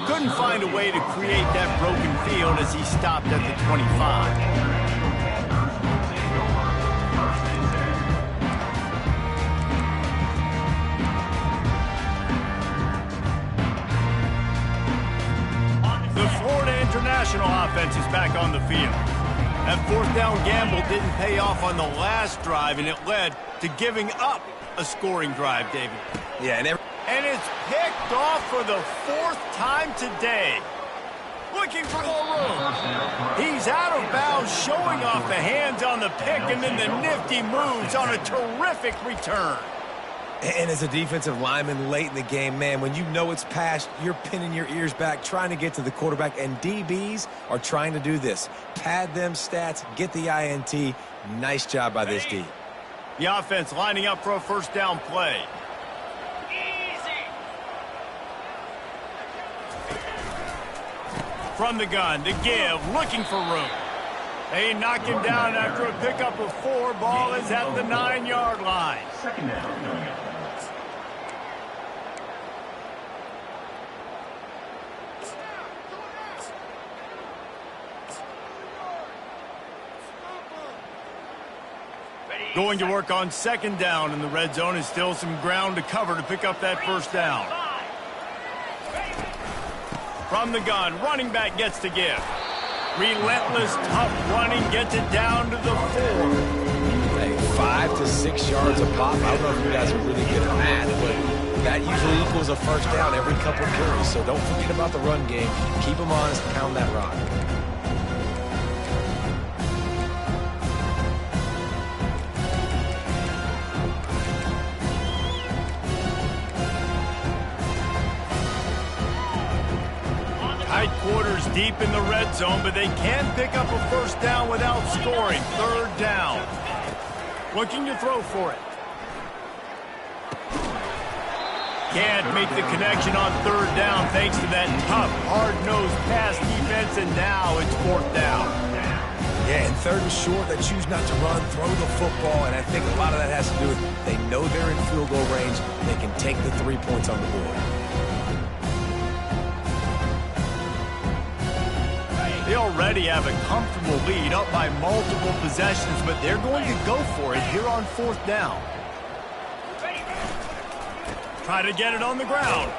Speaker 1: Couldn't find a way to create that broken field as he stopped at the 25. The Florida International offense is back on the field. That fourth down gamble didn't pay off on the last drive, and it led to giving up a scoring drive, David.
Speaker 2: Yeah,
Speaker 1: and it's picked off for the fourth time today. Looking for more room. He's out of bounds, showing off the hands on the pick, and then the nifty moves on a terrific return.
Speaker 2: And as a defensive lineman late in the game, man, when you know it's past, you're pinning your ears back, trying to get to the quarterback, and DBs are trying to do this. Pad them stats, get the INT. Nice job by this D.
Speaker 1: The offense lining up for a first down play. From the gun, to give, looking for room. They knock him down after a pickup of 4. Ball is at the 9-yard line.
Speaker 4: Second down coming up.
Speaker 1: Going to work on second down in the red zone is still some ground to cover to pick up that first down. From the gun, running back gets to give. Relentless, tough running gets it down to the 4.
Speaker 2: Hey, 5 to 6 yards a pop. I don't know if you guys are really good at math, but that usually equals a first down every couple carries. So don't forget about the run game. Keep them honest, pound that rock.
Speaker 1: Tight quarters deep in the red zone, but they can pick up a first down without scoring. Third down. Looking to throw for it. Can't make the connection on third down thanks to that tough, hard-nosed pass defense, and now it's fourth down.
Speaker 2: Yeah, and third and short, they choose not to run, throw the football, and I think a lot of that has to do with they know they're in field goal range. They can take the 3 points on the board.
Speaker 1: They already have a comfortable lead, up by multiple possessions, but they're going to go for it here on fourth down. Try to get it on the ground.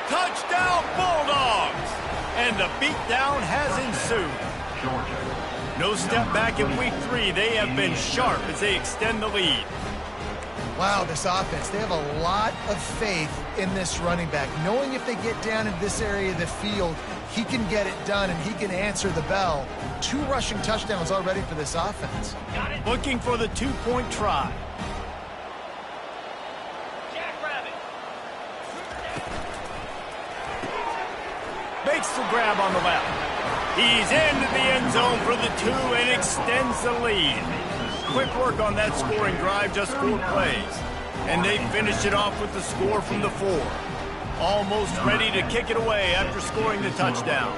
Speaker 1: Touchdown, Bulldogs! And the beatdown has ensued. No step back in week 3. They have been sharp as they extend the lead.
Speaker 3: Wow, this offense, they have a lot of faith in this running back, knowing if they get down in this area of the field, he can get it done and he can answer the bell. 2 rushing touchdowns already for this offense.
Speaker 1: Looking for the 2-point try. Makes the grab on the left. He's into the end zone for the 2 and extends the lead. Quick work on that scoring drive, just 4 plays. And they finished it off with the score from the 4. Almost ready to kick it away after scoring the touchdown.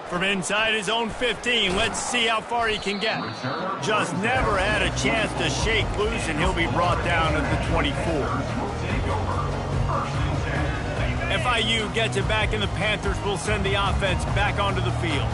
Speaker 1: From inside his own 15, let's see how far he can get. Just never had a chance to shake loose, and he'll be brought down at the 24. FIU gets it back, and the Panthers will send the offense back onto the field.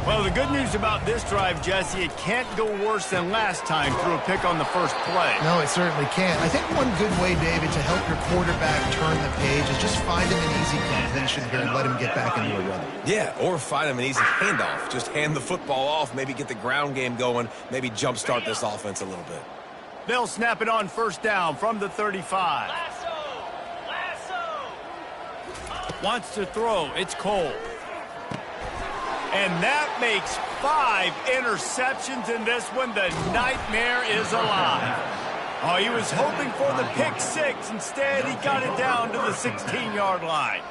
Speaker 1: Well, the good news about this drive, Jesse, it can't go worse than last time through a pick on the first play.
Speaker 3: No, it certainly can't. I think one good way, David, to help your quarterback turn the page is just find him an easy completion here and let him get back into a rhythm.
Speaker 2: Yeah, or find him an easy handoff. Just hand the football off, maybe get the ground game going, maybe jumpstart this offense a little bit.
Speaker 1: They'll snap it on first down from the 35. Wants to throw. It's Cole. And that makes 5 interceptions in this one. The nightmare is alive. Oh, he was hoping for the pick 6. Instead, he got it down to the 16-yard line.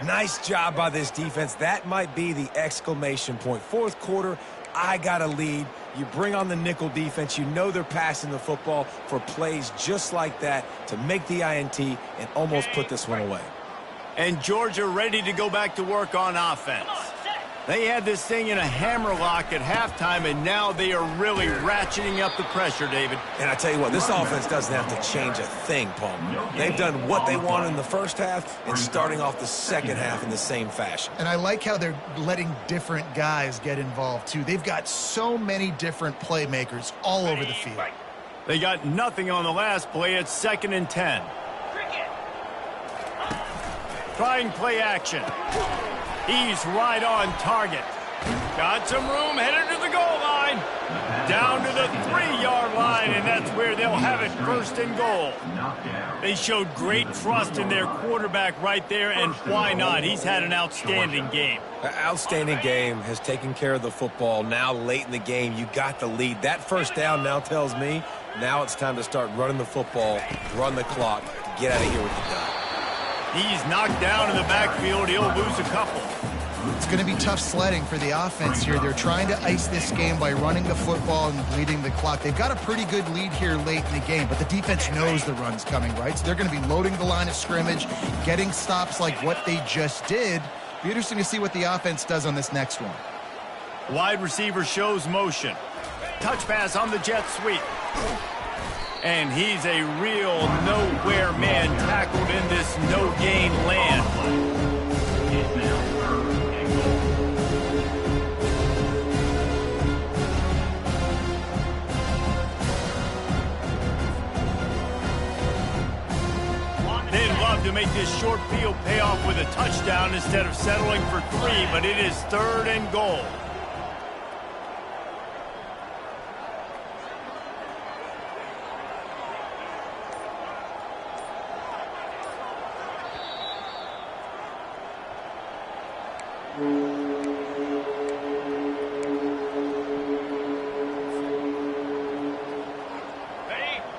Speaker 2: Nice job by this defense. That might be the exclamation point. Fourth quarter, I got a lead. You bring on the nickel defense. You know they're passing the football for plays just like that to make the INT and almost put this one away.
Speaker 1: And Georgia ready to go back to work on offense. They had this thing in a hammerlock at halftime, and now they are really ratcheting up the pressure, David.
Speaker 2: And I tell you what, this offense doesn't have to change a thing, Paul. They've done what they wanted in the first half and starting off the second half in the same fashion.
Speaker 3: And I like how they're letting different guys get involved, too. They've got so many different playmakers all over the field.
Speaker 1: They got nothing on the last play. It's 2nd and 10. Trying play action. He's right on target. Got some room, headed to the goal line. Down to the 3-yard line, and that's where they'll have it, 1st and goal. They showed great trust in their quarterback right there, and why not? He's had an outstanding game.
Speaker 2: An outstanding game, has taken care of the football. Now late in the game, you got the lead. That first down now tells me now it's time to start running the football, run the clock, get out of here with the done.
Speaker 1: He's knocked down in the backfield. He'll lose a couple.
Speaker 3: It's going to be tough sledding for the offense here. They're trying to ice this game by running the football and bleeding the clock. They've got a pretty good lead here late in the game, but the defense knows the run's coming, right? So they're going to be loading the line of scrimmage, getting stops like what they just did. Be interesting to see what the offense does on this next one.
Speaker 1: Wide receiver shows motion. Touch pass on the jet sweep. And he's a real nowhere man tackled in this no-gain land. They'd love to make this short field pay off with a touchdown instead of settling for 3, but it is 3rd and goal.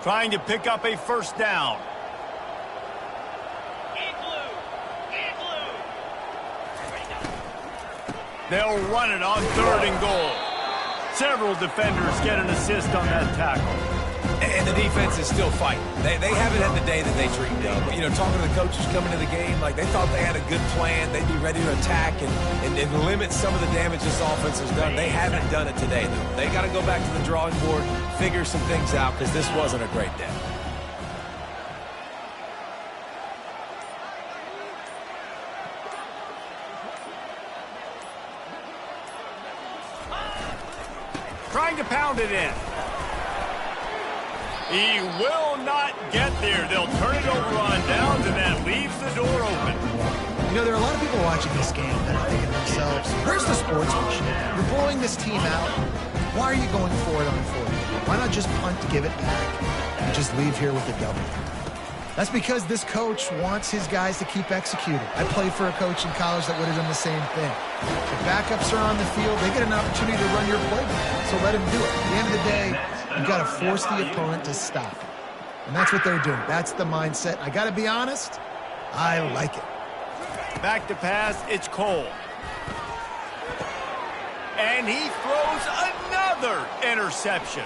Speaker 1: Trying to pick up a 1st down. They'll run it on 3rd and goal. Several defenders get an assist on that tackle.
Speaker 2: And the defense is still fighting. They haven't had the day that they dreamed of. But, you know, talking to the coaches coming to the game, like they thought they had a good plan. They'd be ready to attack and limit some of the damage this offense has done. They haven't done it today, though. They got to go back to the drawing board, figure some things out, because this wasn't a great day.
Speaker 1: Trying to pound it in. He will not get there. They'll turn it over on downs, and that leaves the door open.
Speaker 3: You know, there are a lot of people watching this game that are thinking to themselves, where's the sportsmanship? You're blowing this team out. Why are you going for it on 4th? Why not just punt, give it back, and just leave here with a W? That's because this coach wants his guys to keep executing. I played for a coach in college that would have done the same thing. If backups are on the field, they get an opportunity to run your playbook. So let them do it. At the end of the day, you've got to force the opponent to stop. And that's what they're doing. That's the mindset. I got to be honest, I like it.
Speaker 1: Back to pass, it's Cole. And he throws another interception.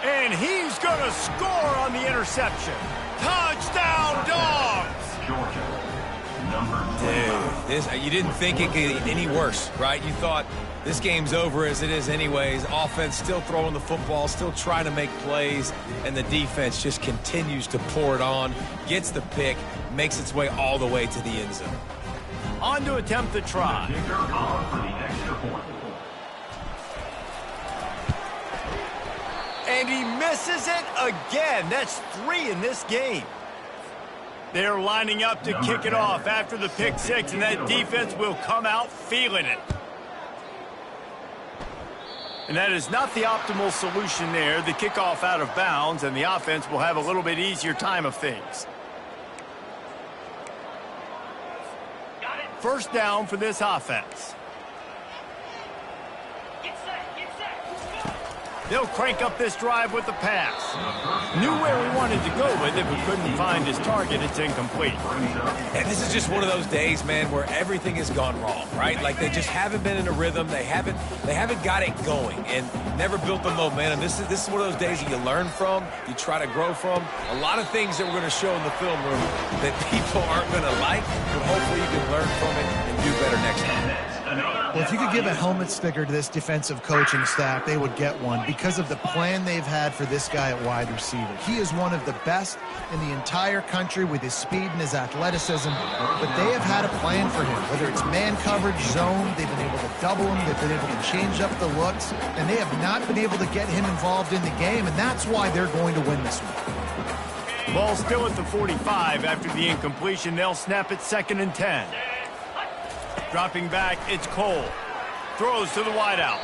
Speaker 1: And he's going to score on the interception. Touchdown, Dawgs!
Speaker 4: Georgia, number 25.
Speaker 2: Dude, you didn't think it could get any worse, right? You thought this game's over as it is anyways. Offense still throwing the football, still trying to make plays, and the defense just continues to pour it on, gets the pick, makes its way all the way to the end zone.
Speaker 1: On to attempt the try.
Speaker 4: Kicker on for the extra point.
Speaker 1: And he misses it again. That's 3 in this game. They're lining up to kick it off after the pick 6, and that defense will come out feeling it. And that is not the optimal solution there. The kickoff out of bounds, and the offense will have a little bit easier time of things. 1st down for this offense. They'll crank up this drive with the pass. Knew where he wanted to go with it, but couldn't find his target. It's incomplete.
Speaker 2: And this is just one of those days, man, where everything has gone wrong, right? Like they just haven't been in a rhythm. They haven't got it going and never built the momentum. This is one of those days that you learn from, you try to grow from. A lot of things that we're going to show in the film room that people aren't going to like, but hopefully you can learn from it and do better next time.
Speaker 3: Well, if you could give a helmet sticker to this defensive coaching staff, they would get one because of the plan they've had for this guy at wide receiver. He is one of the best in the entire country with his speed and his athleticism, but they have had a plan for him, whether it's man coverage, zone, they've been able to double him, they've been able to change up the looks, and they have not been able to get him involved in the game, and that's why they're going to win this one.
Speaker 1: Ball still at the 45 after the incompletion. They'll snap it 2nd and 10. Dropping back, it's Cole. Throws to the wideout.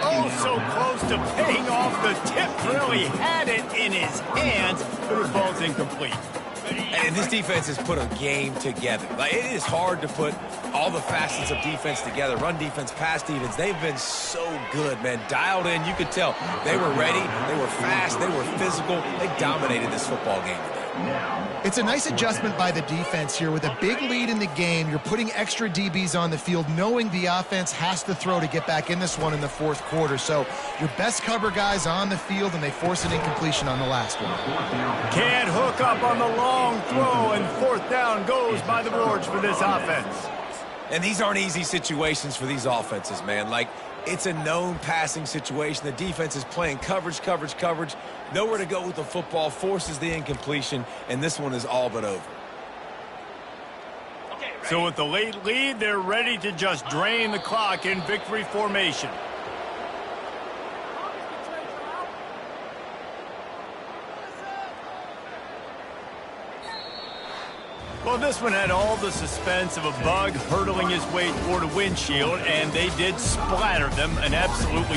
Speaker 1: Oh, so close to paying off the tip drill. He had it in his hands, but his ball's incomplete.
Speaker 2: And this defense has put a game together. Like, it is hard to put all the facets of defense together. Run defense, pass defense. They've been so good, man. Dialed in. You could tell they were ready. They were fast. They were physical. They dominated this football game today.
Speaker 3: It's a nice adjustment by the defense here. With a big lead in the game, you're putting extra DBs on the field, knowing the offense has to throw to get back in this one in the 4th quarter. So your best cover guys on the field, and they force an incompletion on the last one.
Speaker 1: Can't hook up on the long throw, and 4th down goes by the boards for this offense.
Speaker 2: And these aren't easy situations for these offenses, man. Like, it's a known passing situation. The defense is playing coverage. Nowhere to go with the football, forces the incompletion, and this one is all but over.
Speaker 1: So with the late lead, they're ready to just drain the clock in victory formation. Well, this one had all the suspense of a bug hurtling his way toward a windshield, and they did splatter them an absolutely